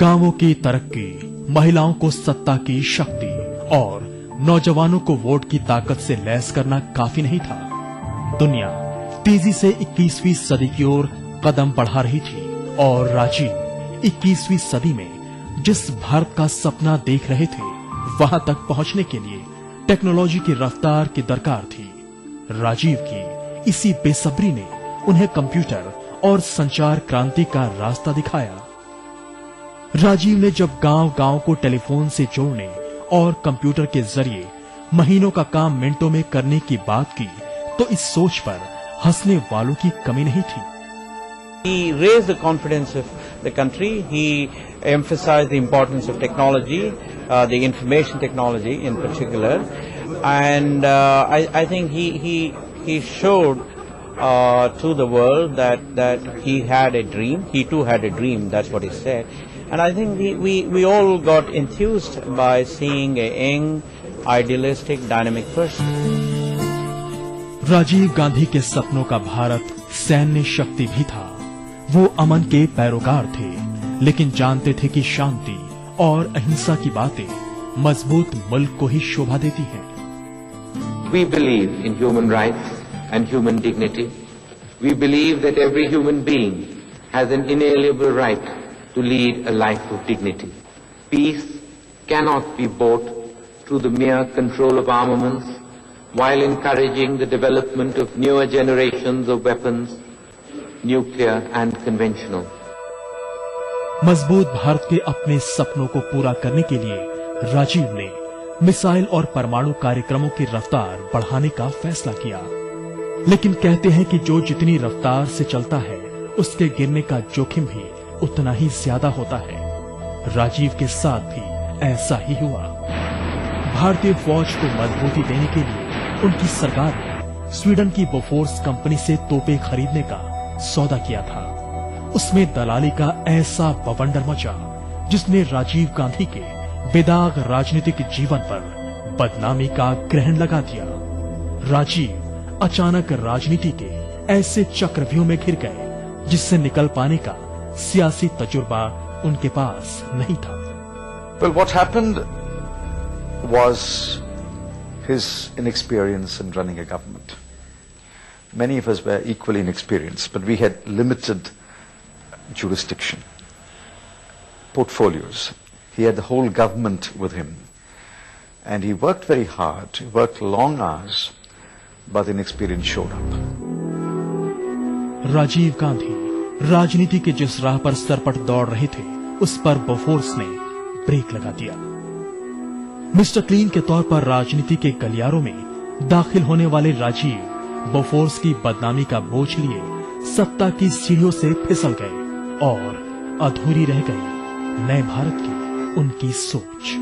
गांवों की तरक्की, महिलाओं को सत्ता की शक्ति और नौजवानों को वोट की ताकत से लैस करना काफी नहीं था। दुनिया तेजी से 21वीं सदी की ओर कदम बढ़ा रही थी और राजीव 21वीं सदी में जिस भारत का सपना देख रहे थे, वहां तक पहुंचने के लिए टेक्नोलॉजी की रफ्तार की दरकार थी। राजीव की इसी बेसब्री ने उन्हें कंप्यूटर और संचार क्रांति का रास्ता दिखाया। राजीव ने जब गांव-गांव को टेलीफोन से जोड़ने और कंप्यूटर के जरिए महीनों का काम मिनटों में करने की बात की, तो इस सोच पर हंसने वालों की कमी नहीं थी। He raised the confidence of the country. He emphasized the importance of technology, the information technology in particular, and I think he showed to the world that he had a dream. He too had a dream. That's what he said, and I think we all got enthused by seeing a young, idealistic, dynamic person. Rajiv Gandhi के सपनों का भारत सैन्य शक्ति भी था। वो अमन के पैरोकार थे, लेकिन जानते थे कि शांति और अहिंसा की बातें मजबूत मुल्क को ही शोभा देती हैं। We believe in human rights and human dignity. We believe that every human being has an inalienable right to lead a life of dignity. Peace cannot be bought through the mere control of armaments, while encouraging the development of newer generations of weapons, nuclear and conventional. मजबूत भारत के अपने सपनों को पूरा करने के लिए राजीव ने मिसाइल और परमाणु कार्यक्रमों की रफ्तार बढ़ाने का फैसला किया। लेकिन कहते हैं कि जो जितनी रफ्तार से चलता है, उसके गिरने का जोखिम भी उतना ही ज्यादा होता है। राजीव के साथ भी ऐसा ही हुआ। भारतीय फौज को मजबूती देने के लिए उनकी सरकार ने स्वीडन की बोफोर्स कंपनी से तोपें खरीदने का सौदा किया था। उसमें दलाली का ऐसा बवंडर मचा, जिसने राजीव गांधी के बेदाग राजनीतिक जीवन पर बदनामी का ग्रहण लगा दिया। राजीव अचानक राजनीति के ऐसे चक्रव्यूह में घिर गए, जिससे निकल पाने का सियासी तजुर्बा उनके पास नहीं था। Well, what happened was his inexperience in running a government. Many of us were equally inexperienced, but we had limited jurisdiction, portfolios. He had the whole government with him, and he worked very hard. He worked long hours, but inexperience showed up. Rajiv Gandhi राजनीति के जिस राह पर सरपट दौड़ रहे थे, उस पर बोफोर्स ने ब्रेक लगा दिया। मिस्टर क्लीन के तौर पर राजनीति के गलियारों में दाखिल होने वाले राजीव बोफोर्स की बदनामी का बोझ लिए सत्ता की सीढ़ियों से फिसल गए और अधूरी रह गई नए भारत की उनकी सोच।